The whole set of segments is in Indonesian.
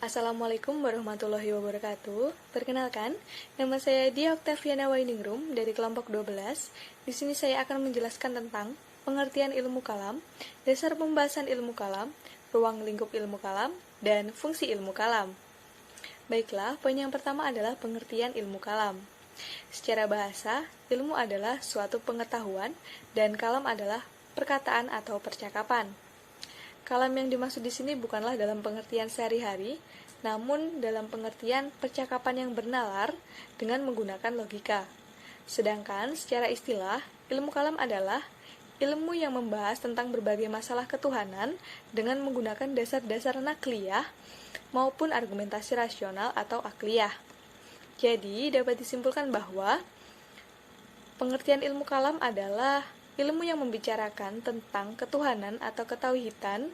Assalamualaikum warahmatullahi wabarakatuh. Perkenalkan, nama saya Dia Oktaviana Wainingrum dari kelompok 12. Di sini saya akan menjelaskan tentang pengertian ilmu kalam, dasar pembahasan ilmu kalam, ruang lingkup ilmu kalam, dan fungsi ilmu kalam. Baiklah, poin yang pertama adalah pengertian ilmu kalam. Secara bahasa, ilmu adalah suatu pengetahuan dan kalam adalah perkataan atau percakapan. Kalam yang dimaksud di sini bukanlah dalam pengertian sehari-hari, namun dalam pengertian percakapan yang bernalar dengan menggunakan logika. Sedangkan secara istilah, ilmu kalam adalah ilmu yang membahas tentang berbagai masalah ketuhanan dengan menggunakan dasar-dasar nakliyah maupun argumentasi rasional atau akliyah. Jadi, dapat disimpulkan bahwa pengertian ilmu kalam adalah ilmu yang membicarakan tentang ketuhanan atau ketauhidan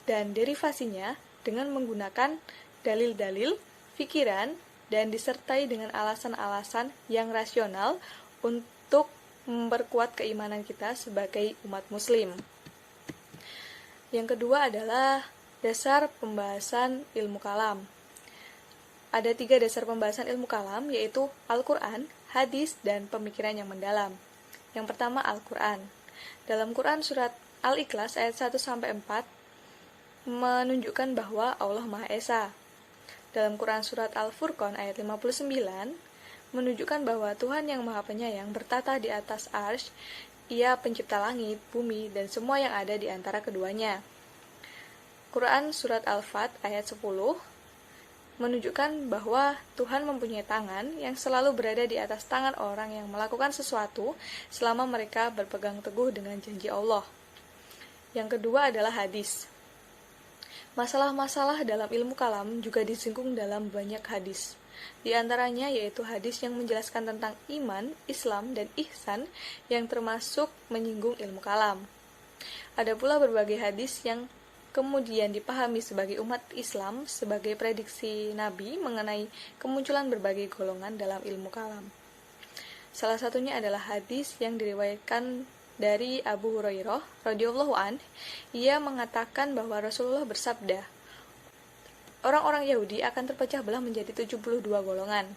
dan derivasinya dengan menggunakan dalil-dalil, pikiran, dan disertai dengan alasan-alasan yang rasional untuk memperkuat keimanan kita sebagai umat muslim. Yang kedua adalah dasar pembahasan ilmu kalam. Ada 3 dasar pembahasan ilmu kalam, yaitu Al-Quran, hadis, dan pemikiran yang mendalam. Yang pertama, Al-Quran. Dalam Quran surat Al-Ikhlas ayat 1-4 menunjukkan bahwa Allah Maha Esa. Dalam Quran surat Al-Furqan ayat 59 menunjukkan bahwa Tuhan yang Maha Penyayang bertata di atas arsy, Ia pencipta langit, bumi, dan semua yang ada di antara keduanya. Quran surat Al-Fat ayat 10 menunjukkan bahwa Tuhan mempunyai tangan yang selalu berada di atas tangan orang yang melakukan sesuatu selama mereka berpegang teguh dengan janji Allah. Yang kedua adalah hadis. Masalah-masalah dalam ilmu kalam juga disinggung dalam banyak hadis. Di antaranya yaitu hadis yang menjelaskan tentang iman, Islam, dan ihsan yang termasuk menyinggung ilmu kalam. Ada pula berbagai hadis yang kemudian dipahami sebagai umat Islam sebagai prediksi Nabi mengenai kemunculan berbagai golongan dalam ilmu kalam. Salah satunya adalah hadis yang diriwayatkan dari Abu Hurairah radhiyallahu an. Ia mengatakan bahwa Rasulullah bersabda, orang-orang Yahudi akan terpecah belah menjadi 72 golongan.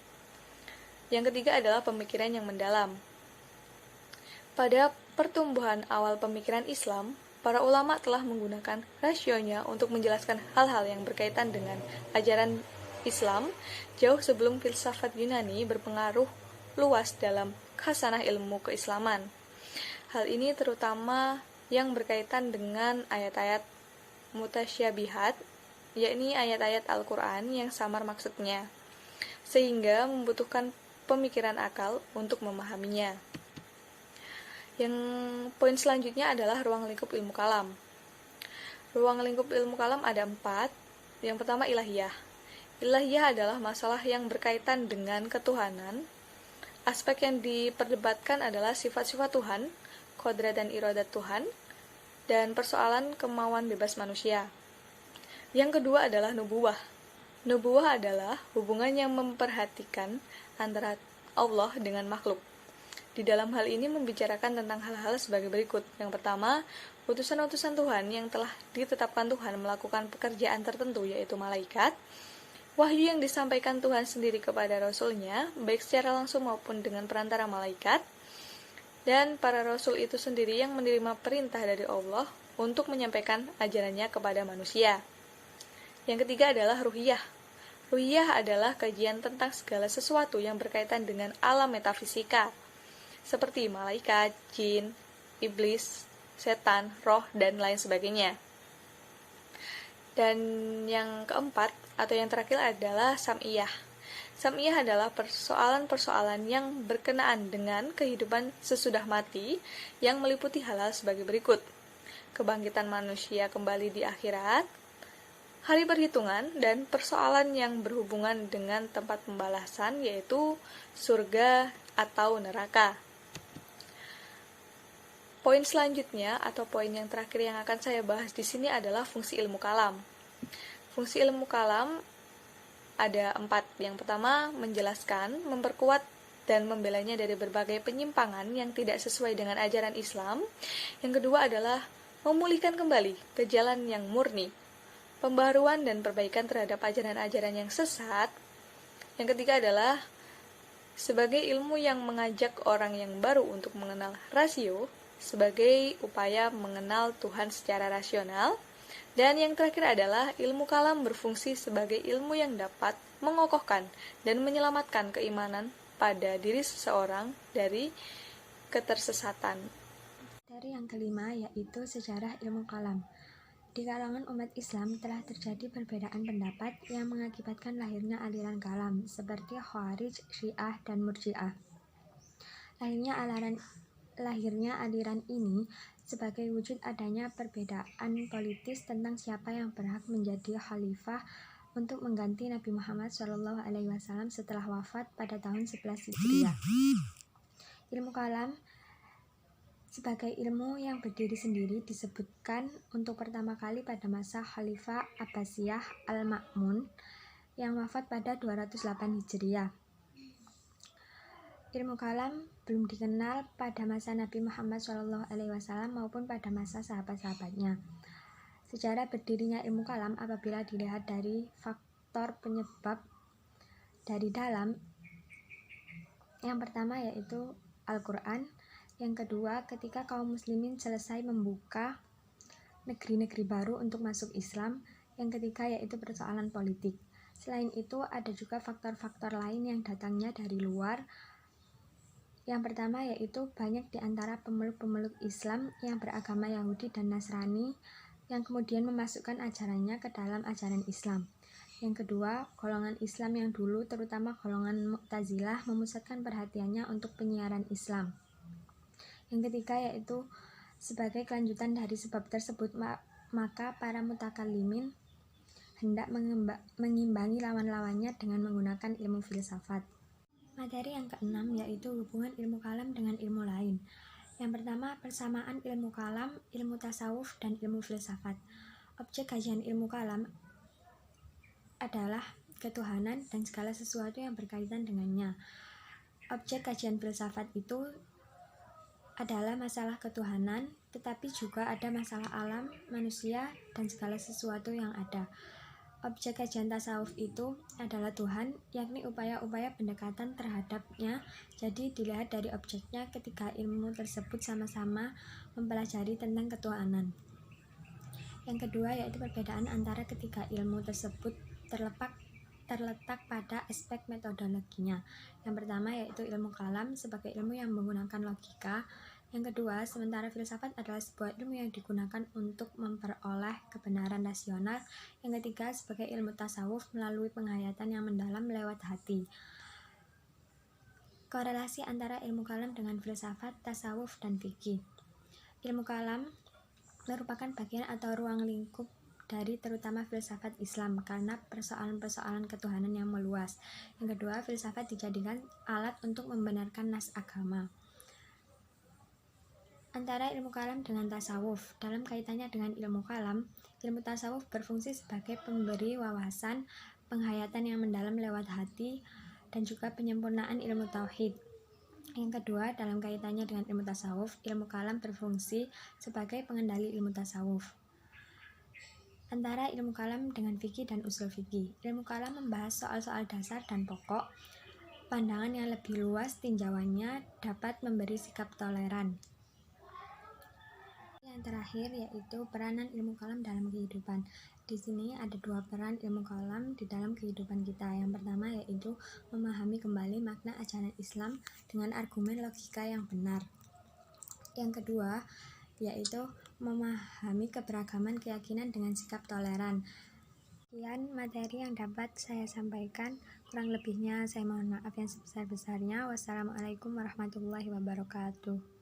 Yang ketiga adalah pemikiran yang mendalam. Pada pertumbuhan awal pemikiran Islam, para ulama telah menggunakan rasionya untuk menjelaskan hal-hal yang berkaitan dengan ajaran Islam jauh sebelum filsafat Yunani berpengaruh luas dalam khasanah ilmu keislaman. Hal ini terutama yang berkaitan dengan ayat-ayat mutasyabihat, yakni ayat-ayat Al-Quran yang samar maksudnya, sehingga membutuhkan pemikiran akal untuk memahaminya. Yang poin selanjutnya adalah ruang lingkup ilmu kalam. Ruang lingkup ilmu kalam ada 4. Yang pertama, ilahiyah. Ilahiyah adalah masalah yang berkaitan dengan ketuhanan. Aspek yang diperdebatkan adalah sifat-sifat Tuhan, kodrat dan iradat Tuhan, dan persoalan kemauan bebas manusia. Yang kedua adalah nubuwah. Nubuwah adalah hubungan yang memperhatikan antara Allah dengan makhluk. Di dalam hal ini membicarakan tentang hal-hal sebagai berikut. Yang pertama, utusan-utusan Tuhan yang telah ditetapkan Tuhan melakukan pekerjaan tertentu, yaitu malaikat. Wahyu yang disampaikan Tuhan sendiri kepada Rasul-Nya, baik secara langsung maupun dengan perantara malaikat. Dan para Rasul itu sendiri yang menerima perintah dari Allah untuk menyampaikan ajarannya kepada manusia. Yang ketiga adalah ruhiyah. Ruhiyah adalah kajian tentang segala sesuatu yang berkaitan dengan alam metafisika, seperti malaikat, jin, iblis, setan, roh, dan lain sebagainya. Dan yang keempat, atau yang terakhir adalah sam'iyah. Sam'iyah adalah persoalan-persoalan yang berkenaan dengan kehidupan sesudah mati yang meliputi hal-hal sebagai berikut. Kebangkitan manusia kembali di akhirat, hari perhitungan, dan persoalan yang berhubungan dengan tempat pembalasan, yaitu surga atau neraka. Poin selanjutnya atau poin yang terakhir yang akan saya bahas di sini adalah fungsi ilmu kalam. Fungsi ilmu kalam ada 4. Yang pertama, menjelaskan, memperkuat, dan membelanya dari berbagai penyimpangan yang tidak sesuai dengan ajaran Islam. Yang kedua adalah memulihkan kembali ke jalan yang murni. pembaharuan dan perbaikan terhadap ajaran-ajaran yang sesat. Yang ketiga adalah sebagai ilmu yang mengajak orang yang baru untuk mengenal rasio sebagai upaya mengenal Tuhan secara rasional. Dan yang terakhir adalah ilmu kalam berfungsi sebagai ilmu yang dapat mengokohkan dan menyelamatkan keimanan pada diri seseorang dari ketersesatan. Dari yang kelima yaitu sejarah ilmu kalam. Di kalangan umat Islam telah terjadi perbedaan pendapat yang mengakibatkan lahirnya aliran kalam seperti Khawarij, Syiah, dan Murji'ah. Lahirnya aliran ini sebagai wujud adanya perbedaan politis tentang siapa yang berhak menjadi khalifah untuk mengganti Nabi Muhammad SAW setelah wafat pada tahun 11 Hijriah. Ilmu kalam sebagai ilmu yang berdiri sendiri disebutkan untuk pertama kali pada masa Khalifah Abbasiyah Al-Ma'mun yang wafat pada 208 Hijriah. Ilmu kalam belum dikenal pada masa Nabi Muhammad SAW maupun pada masa sahabat-sahabatnya. Sejarah berdirinya ilmu kalam apabila dilihat dari faktor penyebab dari dalam, yang pertama yaitu Al-Quran. Yang kedua, ketika kaum muslimin selesai membuka negeri-negeri baru untuk masuk Islam. Yang ketiga yaitu persoalan politik. Selain itu, ada juga faktor-faktor lain yang datangnya dari luar. Yang pertama yaitu banyak di antara pemeluk-pemeluk Islam yang beragama Yahudi dan Nasrani yang kemudian memasukkan ajarannya ke dalam ajaran Islam. Yang kedua, golongan Islam yang dulu, terutama golongan Mu'tazilah, memusatkan perhatiannya untuk penyiaran Islam. Yang ketiga yaitu sebagai kelanjutan dari sebab tersebut, maka para mutakallimin hendak mengimbangi lawan-lawannya dengan menggunakan ilmu filsafat. Materi yang keenam yaitu hubungan ilmu kalam dengan ilmu lain. Yang pertama, persamaan ilmu kalam, ilmu tasawuf, dan ilmu filsafat. Objek kajian ilmu kalam adalah ketuhanan dan segala sesuatu yang berkaitan dengannya. Objek kajian filsafat itu adalah masalah ketuhanan, tetapi juga ada masalah alam, manusia, dan segala sesuatu yang ada. Objek kajian tasawuf itu adalah Tuhan, yakni upaya-upaya pendekatan terhadapnya. Jadi dilihat dari objeknya ketika ilmu tersebut sama-sama mempelajari tentang ketuhanan. Yang kedua yaitu perbedaan antara ketiga ilmu tersebut terletak pada aspek metodologinya. Yang pertama yaitu ilmu kalam sebagai ilmu yang menggunakan logika. Yang kedua, sementara filsafat adalah sebuah ilmu yang digunakan untuk memperoleh kebenaran rasional. Yang ketiga, sebagai ilmu tasawuf melalui penghayatan yang mendalam lewat hati. Korelasi antara ilmu kalam dengan filsafat, tasawuf, dan fikih. Ilmu kalam merupakan bagian atau ruang lingkup dari terutama filsafat Islam karena persoalan-persoalan ketuhanan yang meluas. Yang kedua, filsafat dijadikan alat untuk membenarkan nas agama. Antara ilmu kalam dengan tasawuf. Dalam kaitannya dengan ilmu kalam, ilmu tasawuf berfungsi sebagai pemberi wawasan, penghayatan yang mendalam lewat hati, dan juga penyempurnaan ilmu tauhid. Yang kedua, dalam kaitannya dengan ilmu tasawuf, ilmu kalam berfungsi sebagai pengendali ilmu tasawuf. Antara ilmu kalam dengan fikih dan usul fikih. Ilmu kalam membahas soal-soal dasar dan pokok. Pandangan yang lebih luas tinjauannya dapat memberi sikap toleran. Yang terakhir yaitu peranan ilmu kalam dalam kehidupan. Di sini ada dua peran ilmu kalam di dalam kehidupan kita. Yang pertama yaitu memahami kembali makna ajaran Islam dengan argumen logika yang benar. Yang kedua yaitu memahami keberagaman keyakinan dengan sikap toleran. Sekian materi yang dapat saya sampaikan. Kurang lebihnya saya mohon maaf yang sebesar-besarnya. Wassalamualaikum warahmatullahi wabarakatuh.